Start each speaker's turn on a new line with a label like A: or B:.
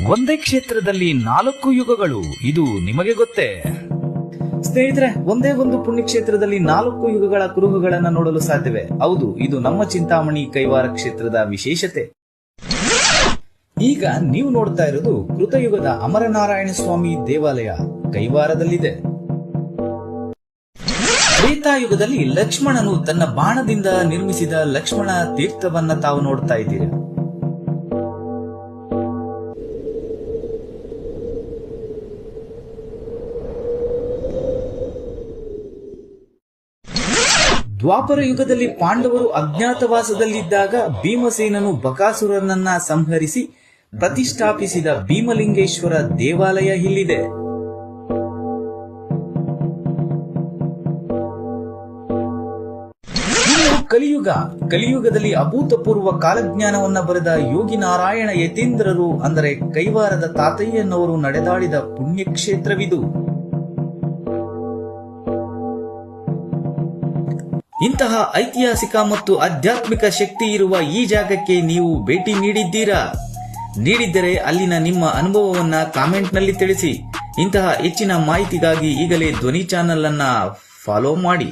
A: ಒಂದೇ ಕ್ಷೇತ್ರದಲ್ಲಿ 4 ಯುಗಗಳು, ಇದು ನಿಮಗೆ ಗೊತ್ತೇ? ಸ್ನೇಹಿತರೆ, ಒಂದೇ ಒಂದು ಪುಣ್ಯಕ್ಷೇತ್ರದಲ್ಲಿ 4 ಯುಗಗಳ ಕುರುಹುಗಳನ್ನ ನೋಡಲು ಸಾಧ್ಯವೇ? ಹೌದು, ಇದು ನಮ್ಮ ಚಿಂತಾಮಣಿ ಕೈವಾರ ಕ್ಷೇತ್ರದ ವಿಶೇಷತೆ. ಈಗ ನೀವು ನೋಡ್ತಾ ಇರೋದು ಕೃತಯುಗದ ಅಮರನಾರಾಯಣ ಸ್ವಾಮಿ ದೇವಾಲಯ ಕೈವಾರದಲ್ಲಿದೆ. ತ್ರೇತಾಯುಗದಲ್ಲಿ ಲಕ್ಷ್ಮಣನು ತನ್ನ ಬಾಣದಿಂದ ನಿರ್ಮಿಸಿದ ಲಕ್ಷ್ಮಣ ತೀರ್ಥವನ್ನ ತಾವು ನೋಡ್ತಾ ಇದ್ದೀರಿ. ದ್ವಾಪರ ಯುಗದಲ್ಲಿ ಪಾಂಡವರು ಅಜ್ಞಾತವಾಸದಲ್ಲಿದ್ದಾಗ ಭೀಮಸೇನನು ಬಕಾಸುರನನ್ನ ಸಂಹರಿಸಿ ಪ್ರತಿಷ್ಠಾಪಿಸಿದ ಭೀಮಲಿಂಗೇಶ್ವರ ದೇವಾಲಯ ಇಲ್ಲಿದೆ. ಕಲಿಯುಗದಲ್ಲಿ ಅಭೂತಪೂರ್ವ ಕಾಲಜ್ಞಾನವನ್ನ ಬರೆದ ಯೋಗಿ ನಾರಾಯಣ ಯತೀಂದ್ರರು ಅಂದರೆ ಕೈವಾರದ ತಾತಯ್ಯನವರು ನಡೆದಾಡಿದ ಪುಣ್ಯಕ್ಷೇತ್ರವಿದು. ಇಂತಹ ಐತಿಹಾಸಿಕ ಮತ್ತು ಆಧ್ಯಾತ್ಮಿಕ ಶಕ್ತಿ ಇರುವ ಈ ಜಾಗಕ್ಕೆ ನೀವು ಭೇಟಿ ನೀಡಿದ್ದೀರಾ? ನೀಡಿದ್ದರೆ ಅಲ್ಲಿನ ನಿಮ್ಮ ಅನುಭವವನ್ನ ಕಾಮೆಂಟ್ನಲ್ಲಿ ತಿಳಿಸಿ. ಇಂತಹ ಹೆಚ್ಚಿನ ಮಾಹಿತಿಗಾಗಿ ಈಗಲೇ ಧ್ವನಿ ಚಾನೆಲ್ ಅನ್ನ ಫಾಲೋ ಮಾಡಿ.